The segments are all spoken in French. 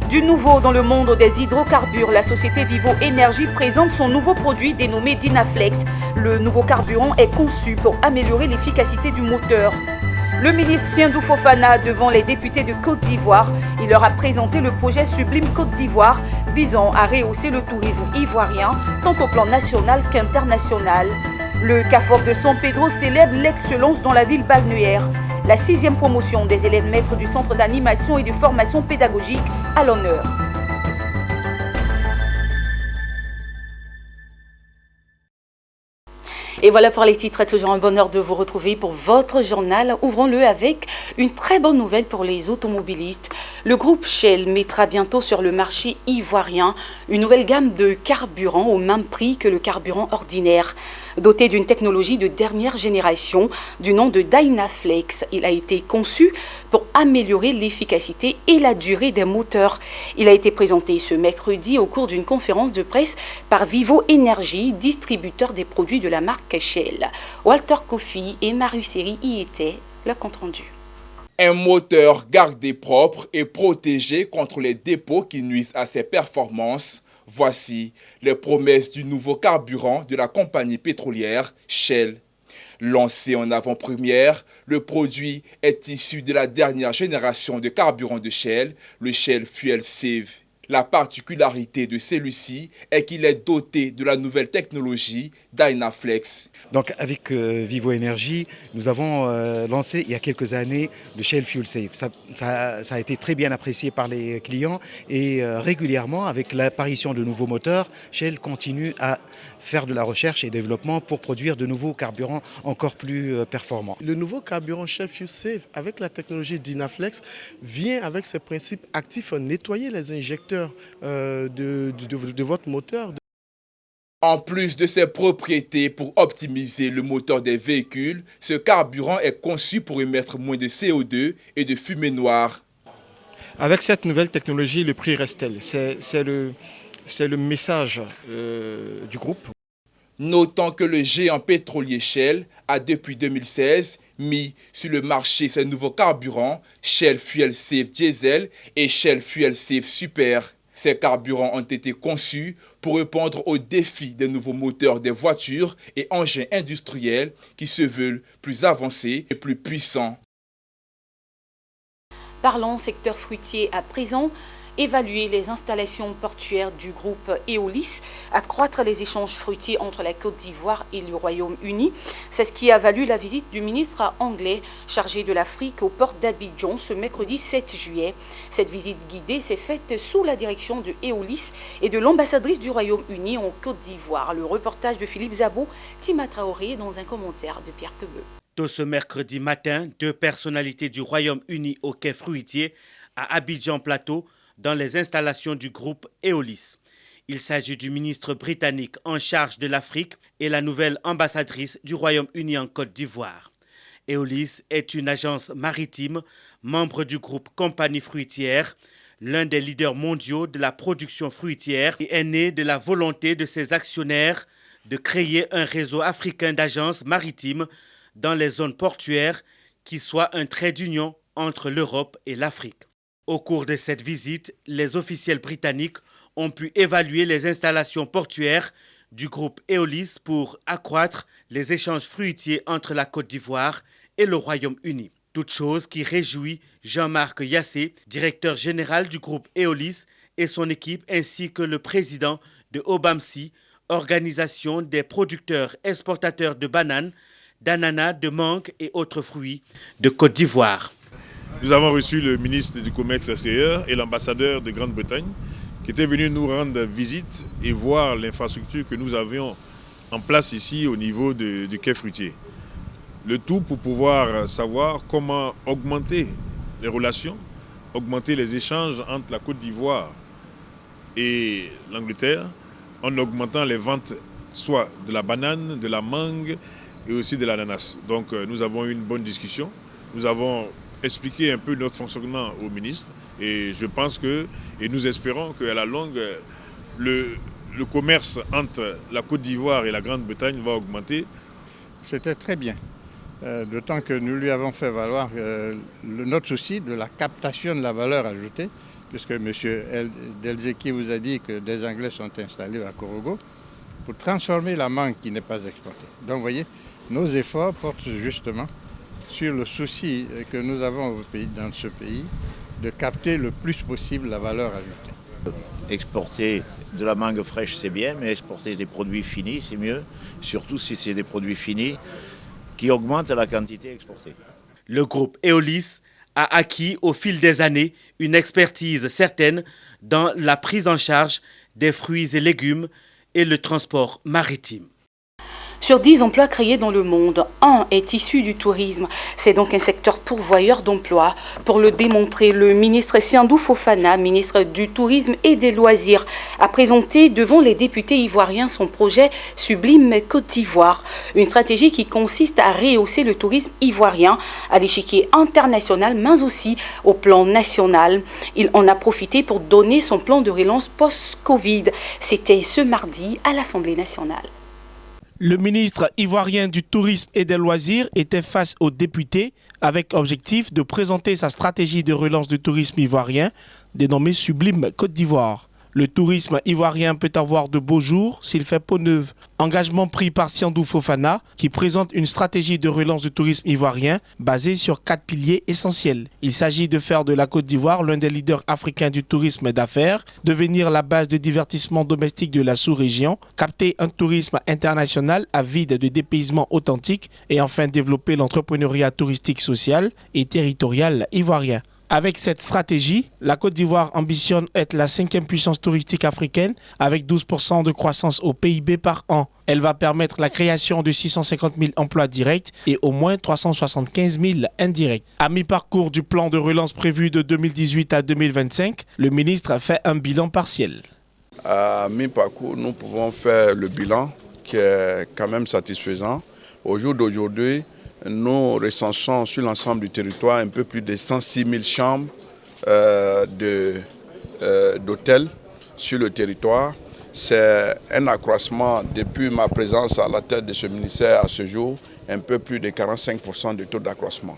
Du nouveau dans le monde des hydrocarbures, la société Vivo Énergie présente son nouveau produit dénommé Dynaflex. Le nouveau carburant est conçu pour améliorer l'efficacité du moteur. Le ministre Siendou Fofana devant les députés de Côte d'Ivoire, il leur a présenté le projet Sublime Côte d'Ivoire visant à rehausser le tourisme ivoirien tant au plan national qu'international. Le CAFOP de San Pedro célèbre l'excellence dans la ville balnéaire. La 6e promotion des élèves maîtres du centre d'animation et de formation pédagogique à l'honneur. Et voilà pour les titres, toujours un bonheur de vous retrouver pour votre journal. Ouvrons-le avec une très bonne nouvelle pour les automobilistes. Le groupe Shell mettra bientôt sur le marché ivoirien une nouvelle gamme de carburant au même prix que le carburant ordinaire. Doté d'une technologie de dernière génération du nom de Dynaflex, il a été conçu pour améliorer l'efficacité et la durée des moteurs. Il a été présenté ce mercredi au cours d'une conférence de presse par Vivo Énergie, distributeur des produits de la marque Shell. Walter Kofi et Marius Seri y étaient, le compte rendu. Un moteur gardé propre et protégé contre les dépôts qui nuisent à ses performances. Voici les promesses du nouveau carburant de la compagnie pétrolière Shell. Lancé en avant-première, le produit est issu de la dernière génération de carburant de Shell, le Shell Fuel Save. La particularité de celui-ci est qu'il est doté de la nouvelle technologie Dynaflex. Donc avec Vivo Énergie, nous avons lancé il y a quelques années le Shell Fuel Save. Ça a été très bien apprécié par les clients et régulièrement, avec l'apparition de nouveaux moteurs, Shell continue à faire de la recherche et développement pour produire de nouveaux carburants encore plus performants. Le nouveau carburant Shell Fuel Save avec la technologie Dynaflex vient avec ses principes actifs à nettoyer les injecteurs de votre moteur. En plus de ses propriétés pour optimiser le moteur des véhicules, ce carburant est conçu pour émettre moins de CO2 et de fumée noire. Avec cette nouvelle technologie, le prix reste tel. C'est le message du groupe. Notons que le géant pétrolier Shell a depuis 2016 mis sur le marché ses nouveaux carburants Shell Fuel Save Diesel et Shell Fuel Save Super. Ces carburants ont été conçus pour répondre aux défis des nouveaux moteurs des voitures et engins industriels qui se veulent plus avancés et plus puissants. Parlons secteur fruitier à présent. Évaluer les installations portuaires du groupe Eolis, accroître les échanges fruitiers entre la Côte d'Ivoire et le Royaume-Uni. C'est ce qui a valu la visite du ministre anglais chargé de l'Afrique au port d'Abidjan ce mercredi 7 juillet. Cette visite guidée s'est faite sous la direction de Eolis et de l'ambassadrice du Royaume-Uni en Côte d'Ivoire. Le reportage de Philippe Zabo, Tima Traoré dans un commentaire de Pierre Tebeu. Tôt ce mercredi matin, 2 personnalités du Royaume-Uni au quai fruitier à Abidjan Plateau dans les installations du groupe Eolis. Il s'agit du ministre britannique en charge de l'Afrique et la nouvelle ambassadrice du Royaume-Uni en Côte d'Ivoire. Eolis est une agence maritime, membre du groupe Compagnie fruitière, l'un des leaders mondiaux de la production fruitière et est né de la volonté de ses actionnaires de créer un réseau africain d'agences maritimes dans les zones portuaires qui soit un trait d'union entre l'Europe et l'Afrique. Au cours de cette visite, les officiels britanniques ont pu évaluer les installations portuaires du groupe Eolis pour accroître les échanges fruitiers entre la Côte d'Ivoire et le Royaume-Uni. Toute chose qui réjouit Jean-Marc Yassé, directeur général du groupe Eolis et son équipe, ainsi que le président de Obamsi, organisation des producteurs exportateurs de bananes, d'ananas, de mangue et autres fruits de Côte d'Ivoire. Nous avons reçu le ministre du Commerce extérieur et l'ambassadeur de Grande-Bretagne qui étaient venus nous rendre visite et voir l'infrastructure que nous avions en place ici au niveau du quai fruitier. Le tout pour pouvoir savoir comment augmenter les relations, augmenter les échanges entre la Côte d'Ivoire et l'Angleterre en augmentant les ventes soit de la banane, de la mangue et aussi de l'ananas. Donc nous avons eu une bonne discussion. Nous avons expliqué un peu notre fonctionnement au ministre et je pense que, et nous espérons qu'à la longue, le commerce entre la Côte d'Ivoire et la Grande-Bretagne va augmenter. C'était très bien, d'autant que nous lui avons fait valoir notre souci de la captation de la valeur ajoutée puisque M. Delzeki vous a dit que des Anglais sont installés à Korogo, pour transformer la mangue qui n'est pas exportée. Donc vous voyez, nos efforts portent justement sur le souci que nous avons dans ce pays de capter le plus possible la valeur ajoutée. Exporter de la mangue fraîche, c'est bien, mais exporter des produits finis, c'est mieux, surtout si c'est des produits finis qui augmentent la quantité exportée. Le groupe Eolis a acquis au fil des années une expertise certaine dans la prise en charge des fruits et légumes et le transport maritime. Sur 10 emplois créés dans le monde, un est issu du tourisme. C'est donc un secteur pourvoyeur d'emplois. Pour le démontrer, le ministre Siandou Fofana, ministre du Tourisme et des Loisirs, a présenté devant les députés ivoiriens son projet Sublime Côte d'Ivoire. Une stratégie qui consiste à rehausser le tourisme ivoirien à l'échiquier international, mais aussi au plan national. Il en a profité pour donner son plan de relance post-Covid. C'était ce mardi à l'Assemblée nationale. Le ministre ivoirien du Tourisme et des Loisirs était face aux députés avec objectif de présenter sa stratégie de relance du tourisme ivoirien dénommée Sublime Côte d'Ivoire. Le tourisme ivoirien peut avoir de beaux jours s'il fait peau neuve. Engagement pris par Siandou Fofana qui présente une stratégie de relance du tourisme ivoirien basée sur 4 piliers essentiels. Il s'agit de faire de la Côte d'Ivoire l'un des leaders africains du tourisme d'affaires, devenir la base de divertissement domestique de la sous-région, capter un tourisme international avide de dépaysement authentique et enfin développer l'entrepreneuriat touristique social et territorial ivoirien. Avec cette stratégie, la Côte d'Ivoire ambitionne être la 5e puissance touristique africaine avec 12% de croissance au PIB par an. Elle va permettre la création de 650 000 emplois directs et au moins 375 000 indirects. À mi-parcours du plan de relance prévu de 2018 à 2025, le ministre fait un bilan partiel. À mi-parcours, nous pouvons faire le bilan qui est quand même satisfaisant. Au jour d'aujourd'hui, nous recensons sur l'ensemble du territoire un peu plus de 106 000 chambres d'hôtels sur le territoire. C'est un accroissement depuis ma présence à la tête de ce ministère à ce jour, un peu plus de 45% de taux d'accroissement.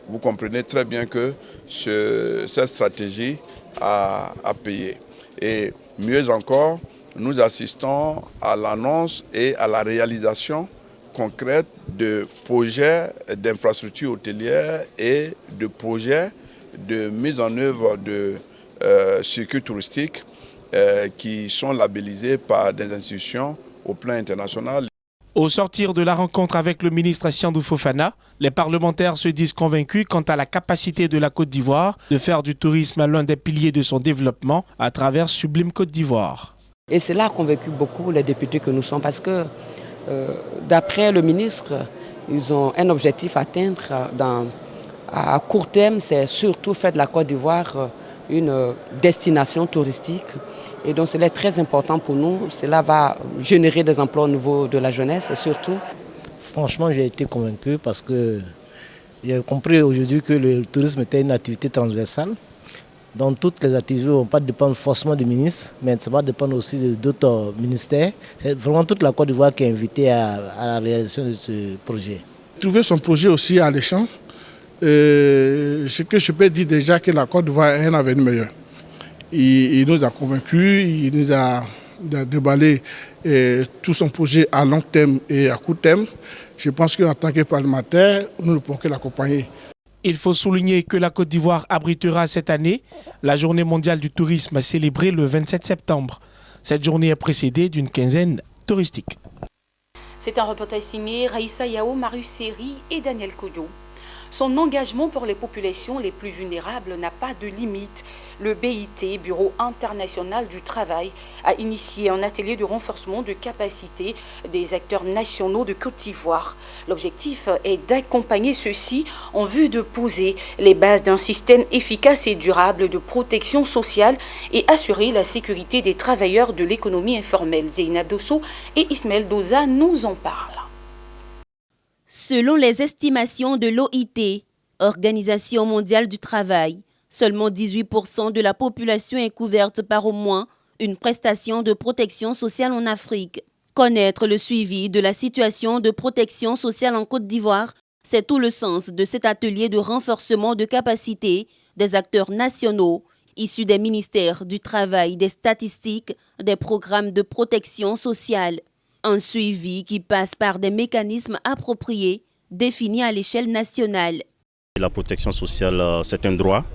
Vous comprenez très bien que cette stratégie a payé. Et mieux encore, nous assistons à l'annonce et à la réalisation concrète de projets d'infrastructures hôtelières et de projets de mise en œuvre de circuits touristiques qui sont labellisés par des institutions au plan international. Au sortir de la rencontre avec le ministre Siandou Fofana, les parlementaires se disent convaincus quant à la capacité de la Côte d'Ivoire de faire du tourisme l'un des piliers de son développement à travers Sublime Côte d'Ivoire. Et cela a convaincu beaucoup les députés que nous sommes parce que d'après le ministre, ils ont un objectif à atteindre à court terme, c'est surtout faire de la Côte d'Ivoire une destination touristique. Et donc c'est très important pour nous, cela va générer des emplois au niveau de la jeunesse surtout. Franchement, j'ai été convaincu parce que j'ai compris aujourd'hui que le tourisme était une activité transversale. Donc toutes les activités ne vont pas dépendre forcément du ministre, mais ça va dépendre aussi d'autres ministères. C'est vraiment toute la Côte d'Ivoire qui est invitée à la réalisation de ce projet. Trouver son projet aussi alléchant, ce que je peux dire déjà que la Côte d'Ivoire a un avenir meilleur. Il nous a convaincus, il nous a déballé tout son projet à long terme et à court terme. Je pense qu'en tant que parlementaire, nous ne pouvons que l'accompagner. Il faut souligner que la Côte d'Ivoire abritera cette année la Journée mondiale du tourisme célébrée le 27 septembre. Cette journée est précédée d'une quinzaine touristique. C'est un reportage signé Raïssa Yao, Marius Seri et Daniel Kodio. Son engagement pour les populations les plus vulnérables n'a pas de limite. Le BIT, Bureau international du travail, a initié un atelier de renforcement de capacité des acteurs nationaux de Côte d'Ivoire. L'objectif est d'accompagner ceux-ci en vue de poser les bases d'un système efficace et durable de protection sociale et assurer la sécurité des travailleurs de l'économie informelle. Zeynab Dosso et Ismaël Doza nous en parlent. Selon les estimations de l'OIT, Organisation mondiale du travail, seulement 18% de la population est couverte par au moins une prestation de protection sociale en Afrique. Connaître le suivi de la situation de protection sociale en Côte d'Ivoire, c'est tout le sens de cet atelier de renforcement de capacité des acteurs nationaux issus des ministères du Travail, des Statistiques, des programmes de protection sociale. Un suivi qui passe par des mécanismes appropriés définis à l'échelle nationale. La protection sociale, c'est un droit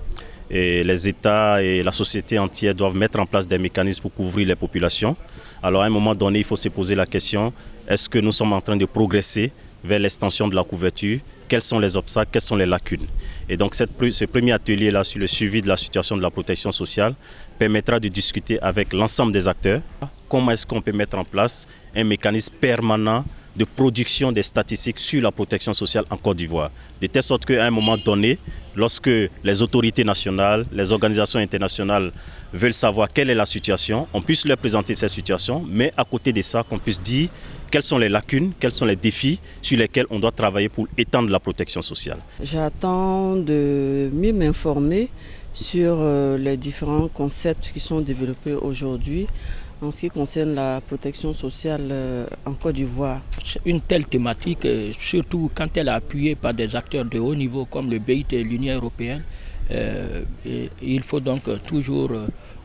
et les États et la société entière doivent mettre en place des mécanismes pour couvrir les populations. Alors à un moment donné, il faut se poser la question, est-ce que nous sommes en train de progresser vers l'extension de la couverture? Quels sont les obstacles, quelles sont les lacunes? Et donc ce premier atelier-là sur le suivi de la situation de la protection sociale permettra de discuter avec l'ensemble des acteurs. Comment est-ce qu'on peut mettre en place un mécanisme permanent de production des statistiques sur la protection sociale en Côte d'Ivoire. De telle sorte qu'à un moment donné, lorsque les autorités nationales, les organisations internationales veulent savoir quelle est la situation, on puisse leur présenter cette situation, mais à côté de ça, qu'on puisse dire quelles sont les lacunes, quels sont les défis sur lesquels on doit travailler pour étendre la protection sociale. J'attends de mieux m'informer sur les différents concepts qui sont développés aujourd'hui en ce qui concerne la protection sociale en Côte d'Ivoire. Une telle thématique, surtout quand elle est appuyée par des acteurs de haut niveau comme le BIT et l'Union européenne, il faut donc toujours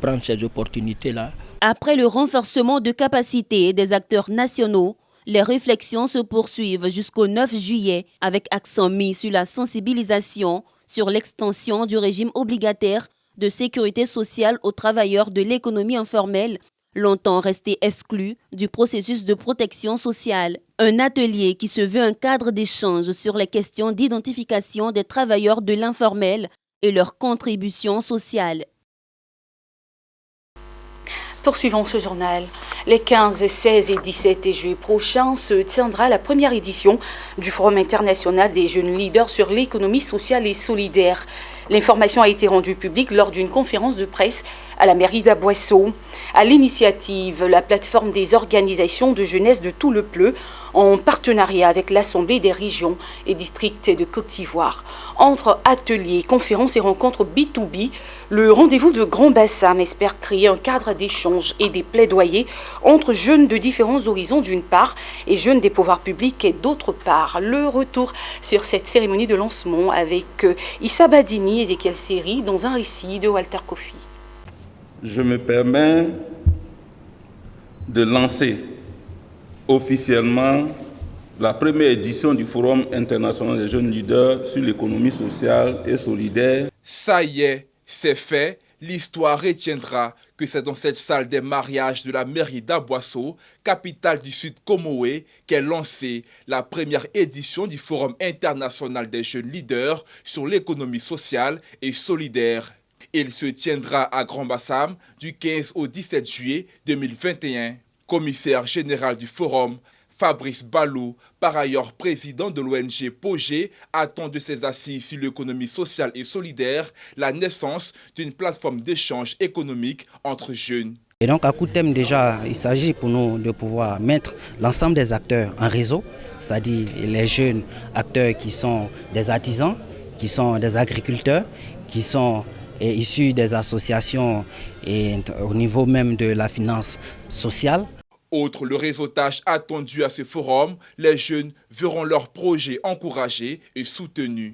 prendre ces opportunités-là. Après le renforcement de capacités des acteurs nationaux, les réflexions se poursuivent jusqu'au 9 juillet avec accent mis sur la sensibilisation sur l'extension du régime obligataire de sécurité sociale aux travailleurs de l'économie informelle, longtemps restés exclus du processus de protection sociale. Un atelier qui se veut un cadre d'échange sur les questions d'identification des travailleurs de l'informel et leur contribution sociale. Poursuivons ce journal. Les 15, 16 et 17 juillet prochains se tiendra la première édition du Forum international des jeunes leaders sur l'économie sociale et solidaire. L'information a été rendue publique lors d'une conférence de presse à la mairie d'Aboisseau. À l'initiative, la plateforme des organisations de jeunesse de tout le Pleu, en partenariat avec l'Assemblée des régions et districts de Côte d'Ivoire. Entre ateliers, conférences et rencontres B2B, le rendez-vous de Grand Bassam espère créer un cadre d'échange et des plaidoyers entre jeunes de différents horizons d'une part et jeunes des pouvoirs publics et d'autre part. Le retour sur cette cérémonie de lancement avec Issa Badini et Ezekiel Seri dans un récit de Walter Kofi. Je me permets de lancer officiellement la première édition du Forum international des jeunes leaders sur l'économie sociale et solidaire. Ça y est, c'est fait. L'histoire retiendra que c'est dans cette salle des mariages de la mairie d'Aboisseau, capitale du Sud Comoé, qu'est lancée la première édition du Forum international des jeunes leaders sur l'économie sociale et solidaire. Il se tiendra à Grand Bassam du 15 au 17 juillet 2021. Commissaire général du Forum, Fabrice Ballot, par ailleurs président de l'ONG POGÉ, attend de ses assises sur l'économie sociale et solidaire la naissance d'une plateforme d'échange économique entre jeunes. Et donc à coup de thème déjà, il s'agit pour nous de pouvoir mettre l'ensemble des acteurs en réseau, c'est-à-dire les jeunes acteurs qui sont des artisans, qui sont des agriculteurs, qui sont issus des associations et au niveau même de la finance sociale. Outre le réseautage attendu à ce forum, les jeunes verront leurs projets encouragés et soutenus.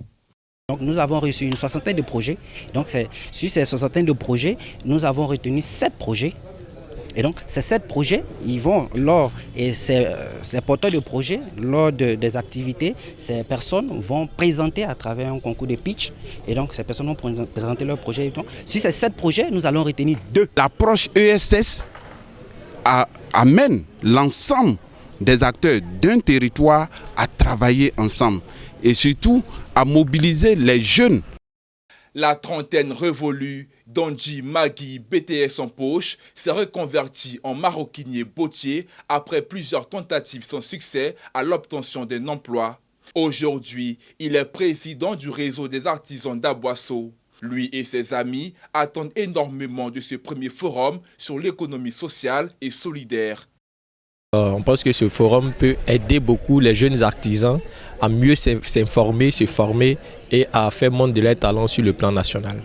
Donc nous avons reçu une soixantaine de projets. Donc sur ces soixantaines de projets, nous avons retenu 7 projets. Et donc ces 7 projets, ils vont ces porteurs de projets, lors des activités, ces personnes vont présenter à travers un concours de pitch. Et donc ces personnes vont présenter leurs projets. Donc, sur ces 7 projets, nous allons retenir 2. L'approche ESS amène l'ensemble des acteurs d'un territoire à travailler ensemble et surtout à mobiliser les jeunes. La trentaine révolue, Donji Magui, BTS en poche, s'est reconverti en maroquinier bottier après plusieurs tentatives sans succès à l'obtention d'un emploi. Aujourd'hui, il est président du réseau des artisans d'Aboisseau. Lui et ses amis attendent énormément de ce premier forum sur l'économie sociale et solidaire. On pense que ce forum peut aider beaucoup les jeunes artisans à mieux s'informer, se former et à faire montre de leurs talents sur le plan national.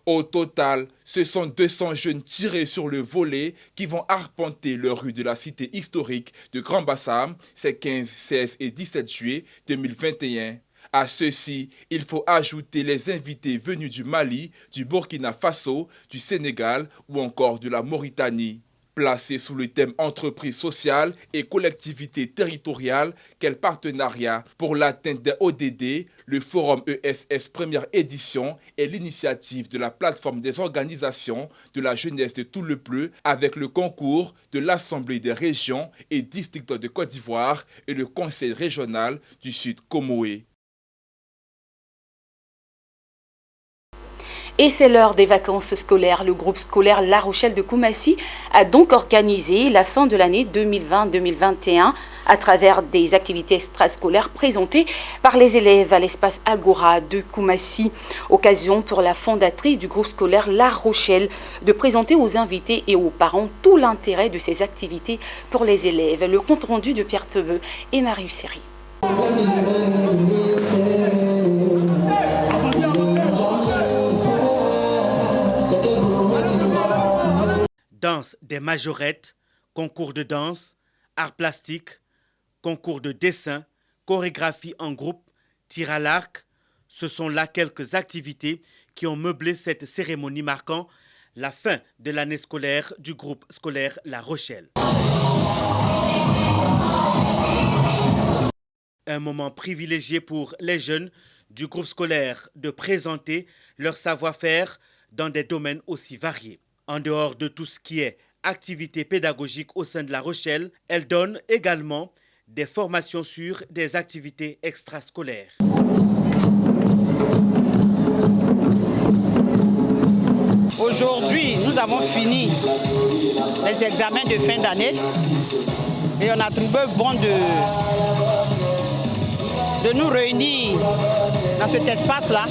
Au total, ce sont 200 jeunes tirés sur le volet qui vont arpenter les rues de la cité historique de Grand Bassam ces 15, 16 et 17 juillet 2021. À ceci, il faut ajouter les invités venus du Mali, du Burkina Faso, du Sénégal ou encore de la Mauritanie. Placé sous le thème entreprise sociale et collectivité territoriale, quel partenariat pour l'atteinte des ODD, le Forum ESS première édition est l'initiative de la plateforme des organisations de la jeunesse de tout le Pleu avec le concours de l'Assemblée des régions et districts de Côte d'Ivoire et le Conseil régional du Sud Comoé. Et c'est l'heure des vacances scolaires. Le groupe scolaire La Rochelle de Koumassi a donc organisé la fin de l'année 2020-2021 à travers des activités extrascolaires présentées par les élèves à l'espace Agora de Koumassi. Occasion pour la fondatrice du groupe scolaire La Rochelle de présenter aux invités et aux parents tout l'intérêt de ces activités pour les élèves. Le compte rendu de Pierre Tebeu et Marius Seri. Danse des majorettes, concours de danse, arts plastiques, concours de dessin, chorégraphie en groupe, tir à l'arc, ce sont là quelques activités qui ont meublé cette cérémonie marquant la fin de l'année scolaire du groupe scolaire La Rochelle. Un moment privilégié pour les jeunes du groupe scolaire de présenter leur savoir-faire dans des domaines aussi variés. En dehors de tout ce qui est activité pédagogique au sein de La Rochelle, elle donne également des formations sur des activités extrascolaires. Aujourd'hui, nous avons fini les examens de fin d'année et on a trouvé bon de nous réunir dans cet espace-là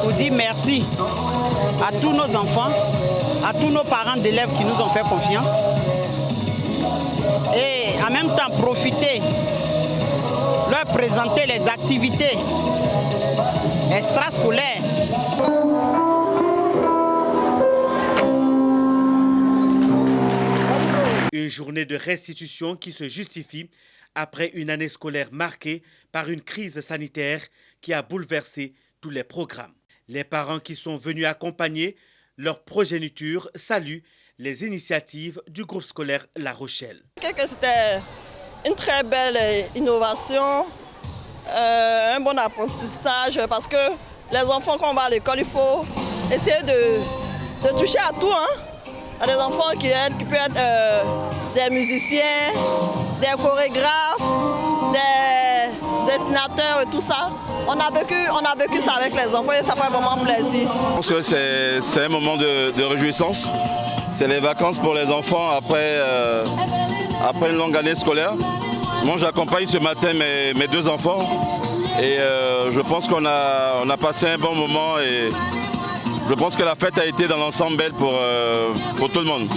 pour dire merci à tous nos enfants, à tous nos parents d'élèves qui nous ont fait confiance et en même temps profiter, leur présenter les activités extrascolaires. Une journée de restitution qui se justifie après une année scolaire marquée par une crise sanitaire qui a bouleversé tous les programmes. Les parents qui sont venus accompagner leur progéniture saluent les initiatives du groupe scolaire La Rochelle. C'était une très belle innovation, un bon apprentissage parce que les enfants quand on va à l'école, il faut essayer de toucher à tout. Il y a des enfants qui peuvent être des musiciens, des chorégraphes, des dessinateurs et tout ça. On a vécu ça avec les enfants et ça fait vraiment plaisir. Je pense que c'est un moment de réjouissance. C'est les vacances pour les enfants après une longue année scolaire. Moi j'accompagne ce matin mes deux enfants et je pense qu'on a passé un bon moment et je pense que la fête a été dans l'ensemble belle pour tout le monde.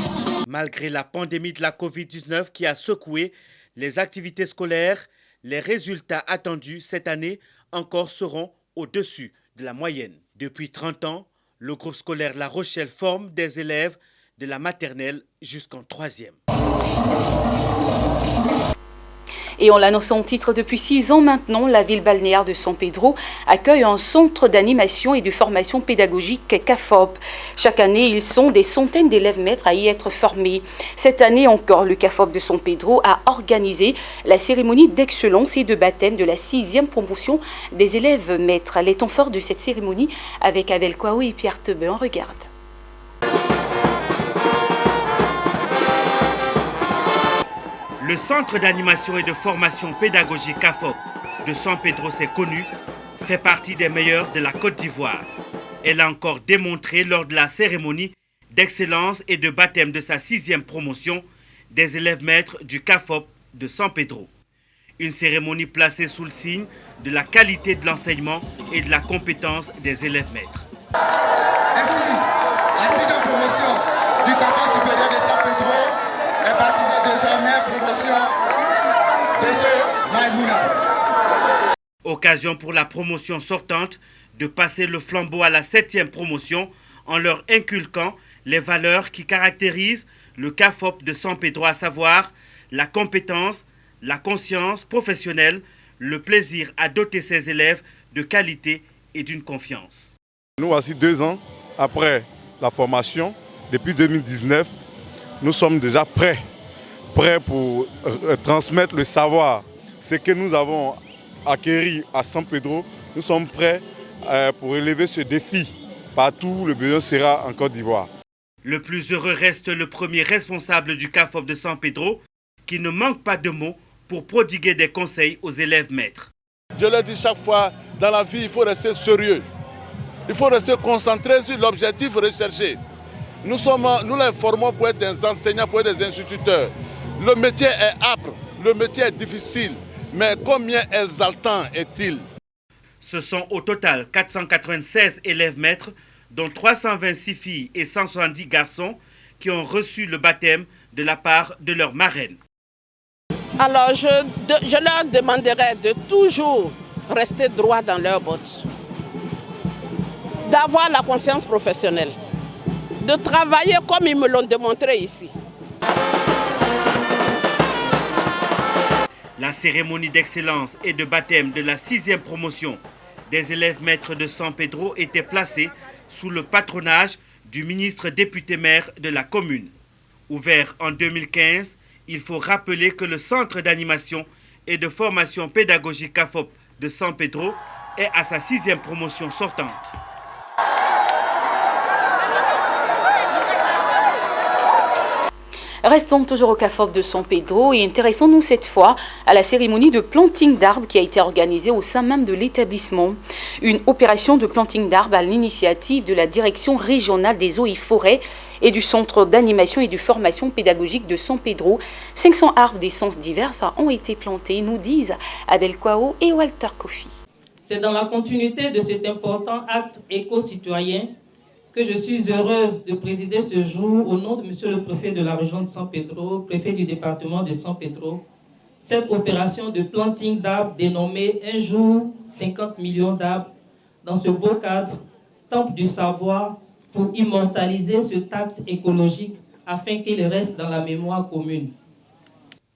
Malgré la pandémie de la Covid-19 qui a secoué les activités scolaires, les résultats attendus cette année encore seront au-dessus de la moyenne. Depuis 30 ans, le groupe scolaire La Rochelle forme des élèves de la maternelle jusqu'en 3e. Et on l'annonce en titre depuis 6 ans maintenant, la ville balnéaire de San Pedro accueille un centre d'animation et de formation pédagogique CAFOP. Chaque année, ils sont des centaines d'élèves maîtres à y être formés. Cette année encore, le CAFOP de San Pedro a organisé la cérémonie d'excellence et de baptême de la 6e promotion des élèves maîtres. Les temps forts de cette cérémonie avec Abel Kouaou et Pierre Tebeu. On regarde. Le centre d'animation et de formation pédagogique CAFOP de San Pedro, c'est connu, fait partie des meilleurs de la Côte d'Ivoire. Elle a encore démontré lors de la cérémonie d'excellence et de baptême de sa 6e promotion des élèves maîtres du CAFOP de San Pedro. Une cérémonie placée sous le signe de la qualité de l'enseignement et de la compétence des élèves maîtres. Ainsi, la 6e promotion du CAFOP supérieur de San Pedro est baptisée désormais promotion de ce Maïmouna. Occasion pour la promotion sortante de passer le flambeau à la 7e promotion en leur inculquant les valeurs qui caractérisent le CAFOP de San Pedro, à savoir la compétence, la conscience professionnelle, le plaisir à doter ses élèves de qualité et d'une confiance. Nous voici 2 ans après la formation. Depuis 2019, nous sommes déjà prêts pour transmettre le savoir. Ce que nous avons acquis à San Pedro, nous sommes prêts pour relever ce défi partout où le besoin sera en Côte d'Ivoire. Le plus heureux reste le premier responsable du CAFOP de San Pedro, qui ne manque pas de mots pour prodiguer des conseils aux élèves maîtres. Je le dis chaque fois, dans la vie, il faut rester sérieux. Il faut rester concentré sur l'objectif recherché. Nous les formons pour être des enseignants, pour être des instituteurs. Le métier est âpre, le métier est difficile, mais combien exaltant est-il? Ce sont au total 496 élèves maîtres, dont 326 filles et 170 garçons, qui ont reçu le baptême de la part de leur marraine. Alors je leur demanderai de toujours rester droit dans leurs bottes, d'avoir la conscience professionnelle, de travailler comme ils me l'ont démontré ici. La cérémonie d'excellence et de baptême de la 6e promotion des élèves maîtres de San Pedro était placée sous le patronage du ministre député-maire de la commune. Ouvert en 2015, il faut rappeler que le centre d'animation et de formation pédagogique CAFOP de San Pedro est à sa 6e promotion sortante. Restons toujours au CAFOP de San Pedro et intéressons-nous cette fois à la cérémonie de planting d'arbres qui a été organisée au sein même de l'établissement. Une opération de planting d'arbres à l'initiative de la direction régionale des eaux et forêts et du centre d'animation et de formation pédagogique de San Pedro. 500 arbres d'essences diverses ont été plantés, nous disent Abel Kwao et Walter Kofi. C'est dans la continuité de cet important acte éco-citoyen que je suis heureuse de présider ce jour au nom de Monsieur le préfet de la région de San Pedro, préfet du département de San Pedro, cette opération de planting d'arbres dénommée Un jour 50 millions d'arbres dans ce beau cadre, temple du savoir, pour immortaliser cet acte écologique afin qu'il reste dans la mémoire commune.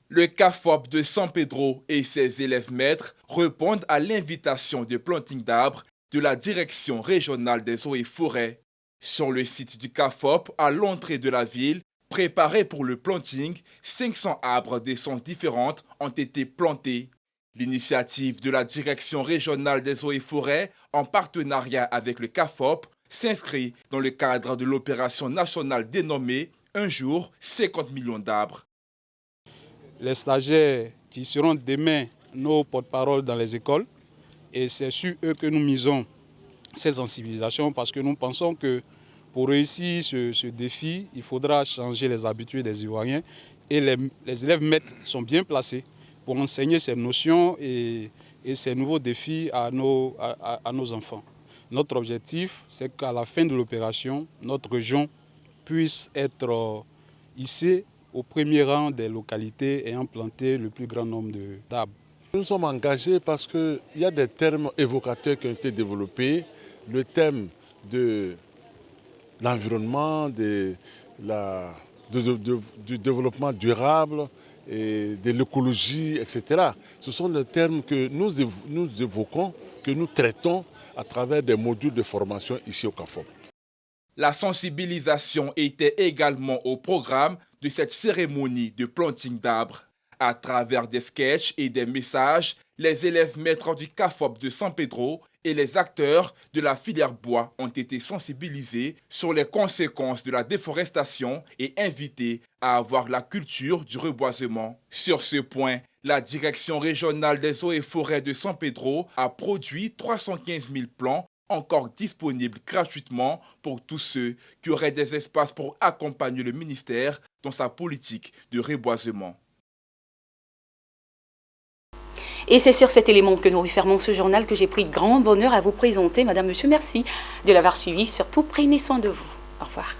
Le CAFOP de San Pedro et ses élèves maîtres répondent à l'invitation de planting d'arbres de la direction régionale des eaux et forêts. Sur le site du CAFOP, à l'entrée de la ville, préparé pour le planting, 500 arbres d'essences différentes ont été plantés. L'initiative de la direction régionale des eaux et forêts, en partenariat avec le CAFOP, s'inscrit dans le cadre de l'opération nationale dénommée Un jour 50 millions d'arbres. Les stagiaires qui seront demain nos porte-parole dans les écoles, et c'est sur eux que nous misons cette sensibilisation parce que nous pensons que pour réussir ce défi, il faudra changer les habitudes des Ivoiriens et les élèves maîtres sont bien placés pour enseigner ces notions et ces nouveaux défis à nos enfants. Notre objectif, c'est qu'à la fin de l'opération, notre région puisse être hissée au premier rang des localités ayant planté le plus grand nombre d'arbres. Nous sommes engagés parce qu'il y a des termes évocateurs qui ont été développés. Le thème de l'environnement, du développement durable, et de l'écologie, etc. Ce sont des termes que nous évoquons, que nous traitons à travers des modules de formation ici au CAFOP. La sensibilisation était également au programme de cette cérémonie de planting d'arbres. À travers des sketchs et des messages, les élèves maîtres du CAFOP de San Pedro et les acteurs de la filière bois ont été sensibilisés sur les conséquences de la déforestation et invités à avoir la culture du reboisement. Sur ce point, la direction régionale des eaux et forêts de San Pedro a produit 315 000 plants encore disponibles gratuitement pour tous ceux qui auraient des espaces pour accompagner le ministère dans sa politique de reboisement. Et c'est sur cet élément que nous refermons ce journal que j'ai pris grand bonheur à vous présenter. Madame, Monsieur, merci de l'avoir suivi. Surtout, prenez soin de vous. Au revoir.